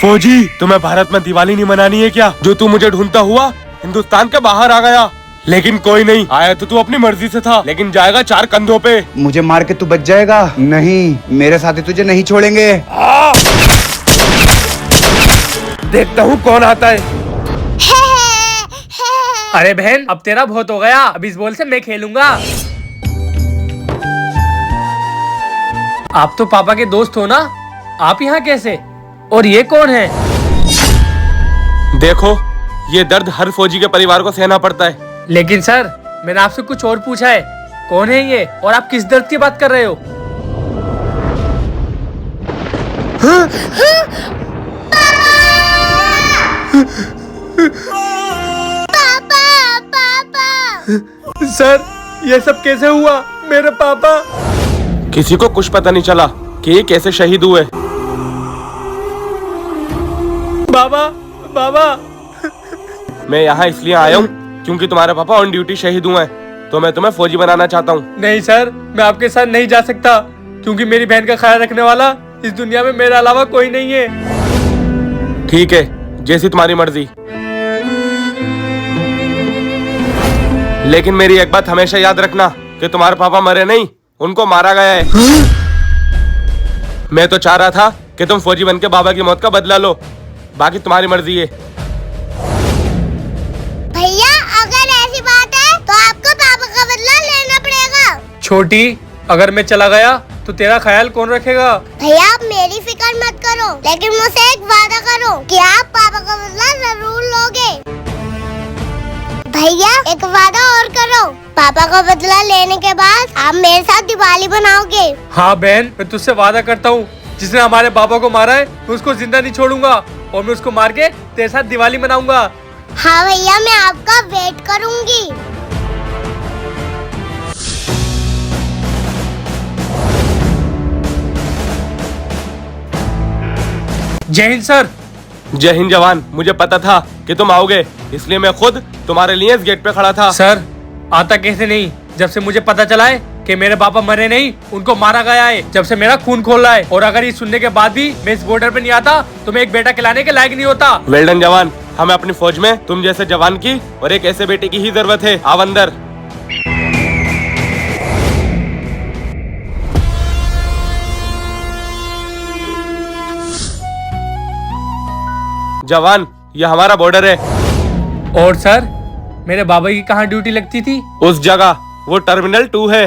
फौजी, तुम्हें भारत में दिवाली नहीं मनानी है क्या? जो तू मुझे ढूंढता हुआ हिंदुस्तान के बाहर आ गया। लेकिन कोई नहीं, आया तो तू अपनी मर्जी से था, लेकिन जाएगा 4 कंधों पे। मुझे मार के तू बच जाएगा? नहीं, मेरे साथी तुझे नहीं छोड़ेंगे। देखता हूँ कौन आता है। अरे बहन, अब तेरा बहुत हो गया। अब इस बॉल से मैं खेलूंगा। आप तो पापा के दोस्त हो ना, आप यहाँ कैसे? और ये कौन है? देखो, ये दर्द हर फौजी के परिवार को सहना पड़ता है। लेकिन सर, मैंने आपसे कुछ और पूछा है। कौन है ये और आप किस दर्द की बात कर रहे हो? सर, ये सब कैसे हुआ? मेरे पापा। किसी को कुछ पता नहीं चला कि ये कैसे शहीद हुए। बाबा, बाबा। मैं यहाँ इसलिए आया हूँ क्योंकि तुम्हारे पापा ऑन ड्यूटी शहीद हुए हैं, तो मैं तुम्हें फौजी बनाना चाहता हूँ। नहीं सर, मैं आपके साथ नहीं जा सकता क्योंकि मेरी बहन का ख्याल रखने वाला इस दुनिया में मेरे अलावा कोई नहीं है। ठीक है, जैसी तुम्हारी मर्जी। लेकिन मेरी एक बात हमेशा याद रखना कि तुम्हारे पापा मरे नहीं, उनको मारा गया है। मैं तो चाह रहा था कि तुम फौजी बनके बाबा की मौत का बदला लो, बाकी तुम्हारी मर्जी है। भैया, अगर ऐसी बात है तो आपको पापा का बदला लेना पड़ेगा। छोटी, अगर मैं चला गया तो तेरा ख्याल कौन रखेगा? भैया, आप मेरी फिक्र मत करो, लेकिन मुझसे एक वादा करो कि आप पापा का बदला जरूर लोगे। भैया, एक वादा और करो, पापा का बदला लेने के बाद आप मेरे साथ दिवाली बनाओगे। हाँ बहन, मैं तुझसे वादा करता हूँ, जिसने हमारे पापा को मारा है मैं उसको जिंदा नहीं छोड़ूंगा और मैं उसको मार के तेरे साथ दिवाली मनाऊंगा। हाँ भैया, मैं आपका वेट करूंगी। जय हिंद सर। जय हिंद जवान। मुझे पता था कि तुम आओगे, इसलिए मैं खुद तुम्हारे लिए इस गेट पे खड़ा था। सर, आता कैसे नहीं? जब से मुझे पता चला है कि मेरे पापा मरे नहीं, उनको मारा गया है, जब से मेरा खून खोल रहा है। और अगर ये सुनने के बाद भी मैं इस बॉर्डर पे नहीं आता तो मैं एक बेटा खिलाने के लायक नहीं होता। वेल डन जवान। हमें अपनी फौज में तुम जैसे जवान की और एक ऐसे बेटे की ही जरूरत है। आओ अंदर। जवान, ये हमारा बॉर्डर है। और सर, मेरे बाबा की कहाँ ड्यूटी लगती थी? उस जगह, वो टर्मिनल 2 है।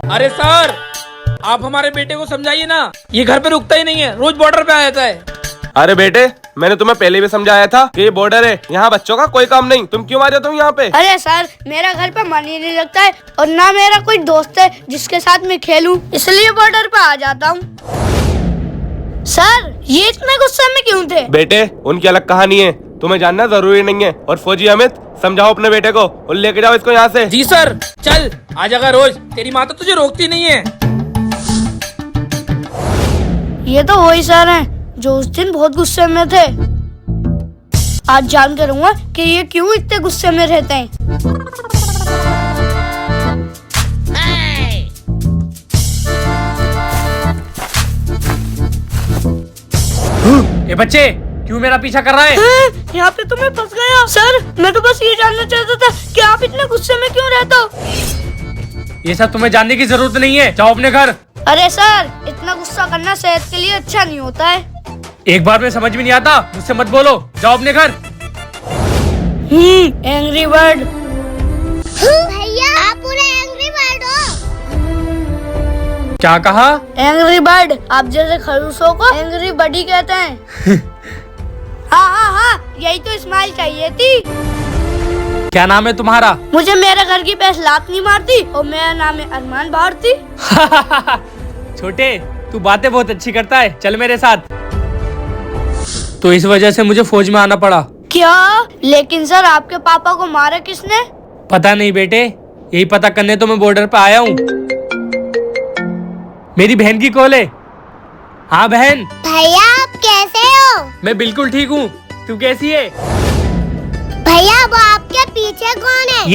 अरे सर, आप हमारे बेटे को समझाइए ना, ये घर पे रुकता ही नहीं है, रोज बॉर्डर पे आ जाता है। अरे बेटे, मैंने तुम्हें पहले भी समझाया था कि ये बॉर्डर है, यहाँ बच्चों का कोई काम नहीं। तुम क्यों आ जाते हो यहाँ पे? अरे सर, मेरा घर पे मन ही नहीं लगता है और ना मेरा कोई दोस्त है जिसके साथ मैं खेलूं, इसलिए बॉर्डर पे आ जाता हूँ। सर, ये इतने गुस्से में क्यों थे? बेटे, उनकी अलग कहानी है, तुम्हें जानना जरूरी नहीं है। और फौजी अमित, समझाओ अपने बेटे को और लेके जाओ इसको यहाँ से। जी सर, चल आ जाएगा रोज, तेरी माँ तो तुझे रोकती नहीं है। ये तो वही सर हैं जो उस दिन बहुत गुस्से में थे। आज जान करूंगा कि ये क्यों इतने गुस्से में रहते हैं। ये बच्चे क्यों मेरा पीछा कर रहा है? यहाँ पे तो मैं फंस गया। सर, मैं तो बस ये जानना चाहता था कि आप इतने गुस्से में क्यों रहते हो। ये सब तुम्हें जानने की जरूरत नहीं है, जाओ अपने घर। अरे सर, इतना गुस्सा करना सेहत के लिए अच्छा नहीं होता है। एक बार में समझ में नहीं आता, मुझसे मत बोलो, जाओ अपने घर। Angry bird. भैया, आप पूरे एंग्री बर्ड हो। क्या कहा? Angry bird. आप जैसे खरगोशों को एंग्री बर्ड ही कहते हैं। हाँ हाँ हाँ, यही तो स्माइल चाहिए थी। क्या नाम है तुम्हारा? मुझे मेरे घर की भैंस लात नहीं मारती और मेरा नाम है अरमान भारती। छोटे, तू बातें बहुत अच्छी करता है, चल मेरे साथ। तो इस वजह से मुझे फौज में आना पड़ा। क्या? लेकिन सर, आपके पापा को मारा किसने? पता नहीं बेटे, यही पता करने तो मैं बॉर्डर पे आया हूँ। मेरी बहन की कॉल है। हाँ बहन। भैया, आप कैसे हो? मैं बिल्कुल ठीक हूँ, तू कैसी है? भैया, वो आपके पीछे कौन है?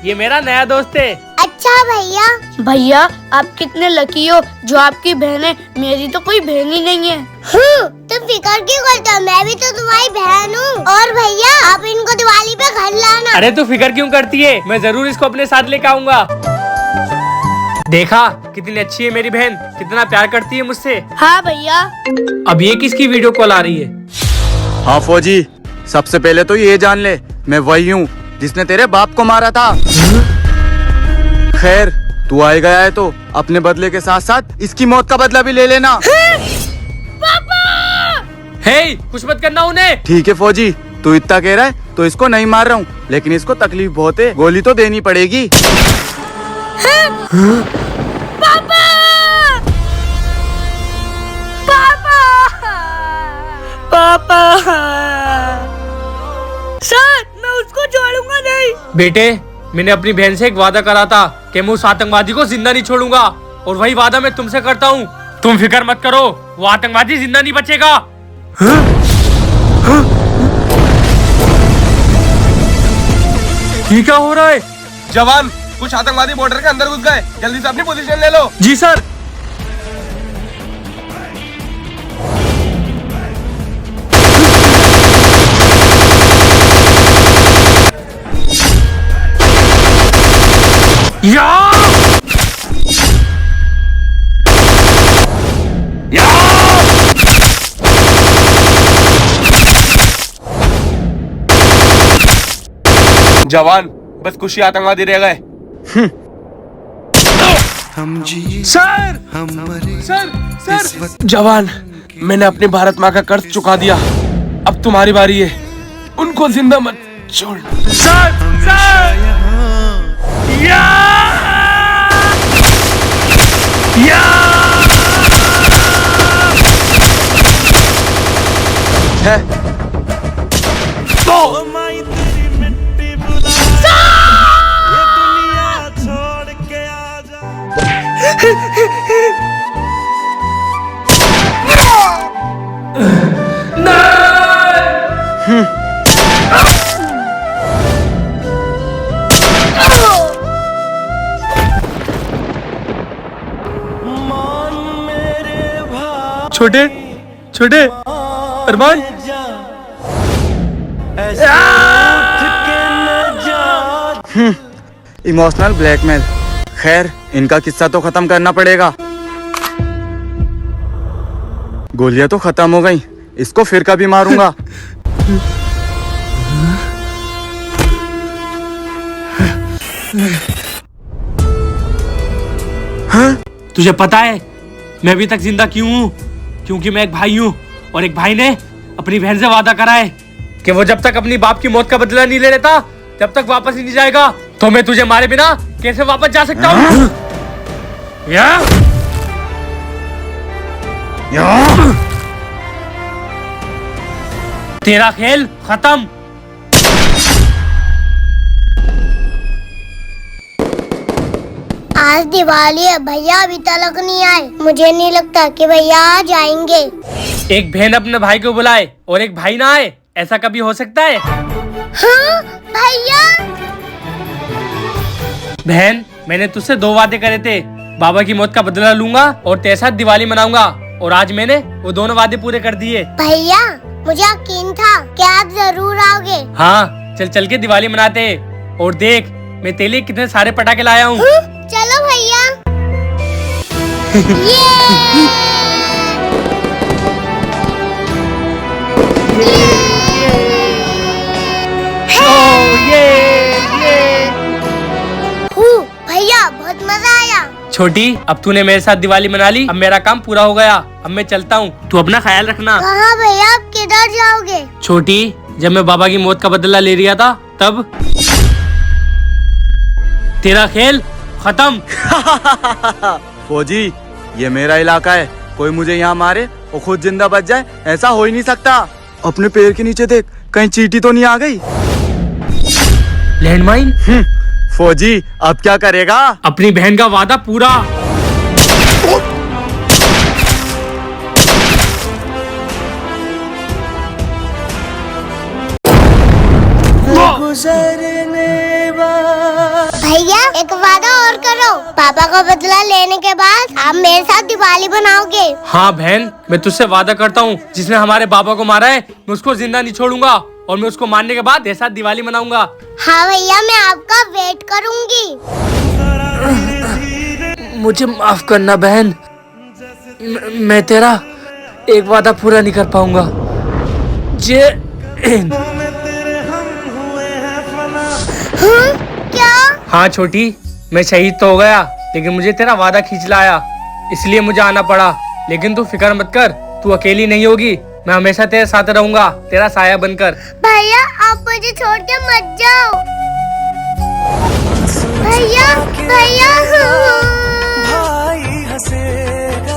ये मेरा नया दोस्त है। अच्छा भैया। भैया आप कितने लकी हो जो आपकी बहन है, मेरी तो कोई बहन ही नहीं है। तुम फिक्र क्यों करते हो, मैं भी तो तुम्हारी बहन हूँ। और भैया आप इनको दिवाली पे घर लाना। अरे तू फिक्र क्यों करती है, मैं जरूर इसको अपने साथ लेकर आऊंगा। देखा कितनी अच्छी है मेरी बहन, कितना प्यार करती है मुझसे। हाँ भैया। अब ये किसकी वीडियो कॉल आ रही है? हाँ फौजी, सबसे पहले तो ये जान ले, मैं वही हूँ जिसने तेरे बाप को मारा था। खैर तू आ गया है तो अपने बदले के साथ साथ इसकी मौत का बदला भी ले लेना। हे, कुछ मत करना उन्हें। ठीक है फौजी, तू इतना कह रहा है तो इसको नहीं मार रहा हूँ, लेकिन इसको तकलीफ बहुत है, गोली तो देनी पड़ेगी। पापा सर, मैं उसको छोड़ूंगा नहीं। बेटे, मैंने अपनी बहन से एक वादा करा था कि मैं उस आतंकवादी को जिंदा नहीं छोड़ूंगा, और वही वादा मैं तुमसे करता हूँ। तुम फिक्र मत करो, वो आतंकवादी जिंदा नहीं बचेगा। ये क्या हो रहा है? जवान, कुछ आतंकवादी बॉर्डर के अंदर घुस गए, जल्दी से अपनी पोजीशन ले लो। जी सर। या! या! जवान, बस कुछ ही आतंकवादी रह गए। सर, सर, जवान, मैंने अपनी भारत माँ का कर्ज चुका दिया, अब तुम्हारी बारी है, उनको जिंदा मत छोड़। सर, सर, या! या! है छोटे छोटे अरमान, इमोशनल ब्लैकमेल। खैर इनका किस्सा तो खत्म करना पड़ेगा। गोलियां तो खत्म हो गई, इसको फिर कभी मारूंगा। तुझे पता है मैं अभी तक जिंदा क्यों हूँ? क्योंकि मैं एक भाई हूँ, और एक भाई ने अपनी बहन से वादा करा है कि वो जब तक अपनी बाप की मौत का बदला नहीं ले लेता तब तक वापस ही नहीं जाएगा। तो मैं तुझे मारे बिना कैसे वापस जा सकता हूँ? तेरा खेल खत्म। आज दिवाली है, भैया अभी तक नहीं आए। मुझे नहीं लगता कि भैया आ जाएंगे। एक बहन अपने भाई को बुलाए और एक भाई ना आए, ऐसा कभी हो सकता है? हाँ भैया। बहन, मैंने तुझसे 2 वादे करे थे, बाबा की मौत का बदला लूंगा और तेरे साथ दिवाली मनाऊंगा, और आज मैंने वो दोनों वादे पूरे कर दिए। भैया मुझे यकीन था कि आप जरूर आओगे। हाँ, चल चल के दिवाली मनाते हैं। और देख, मैं तेरे लिए कितने सारे पटाखे लाया हूँ। चलो भैया। भैया बहुत मजा आया। छोटी, अब तूने मेरे साथ दिवाली मना ली, अब मेरा काम पूरा हो गया। अब मैं चलता हूँ, तू अपना ख्याल रखना। कहाँ भैया, आप किधर जाओगे? छोटी, जब मैं बाबा की मौत का बदला ले रहा था तब तेरा खेल खत्म। फौजी, ये मेरा इलाका है, कोई मुझे यहाँ मारे और खुद जिंदा बच जाए, ऐसा हो ही नहीं सकता। अपने पैर के नीचे देख, कहीं चींटी तो नहीं आ गई? लैंडमाइन। फौजी, अब क्या करेगा? अपनी बहन का वादा पूरा। भैया एक वादा और करो, पापा का बदला लेने के बाद आप मेरे साथ दिवाली बनाओगे। हाँ बहन, मैं तुझसे वादा करता हूँ, जिसने हमारे पापा को मारा है मैं उसको जिंदा नहीं छोड़ूंगा और मैं उसको मारने के बाद तेरे साथ दिवाली मनाऊंगा। हाँ भैया, मैं आपका वेट करूंगी। मुझे माफ करना बहन, मैं तेरा एक वादा पूरा नहीं कर पाऊंगा। जय हिंद। क्या? हाँ छोटी, मैं शहीद तो हो गया लेकिन मुझे तेरा वादा खींच लाया, इसलिए मुझे आना पड़ा। लेकिन तू फिक्र मत कर, तू अकेली नहीं होगी, मैं हमेशा तेरे साथ रहूंगा, तेरा साया बनकर। भैया आप मुझे छोड़ के मत जाओ। भैया भैया भाई हंसेगा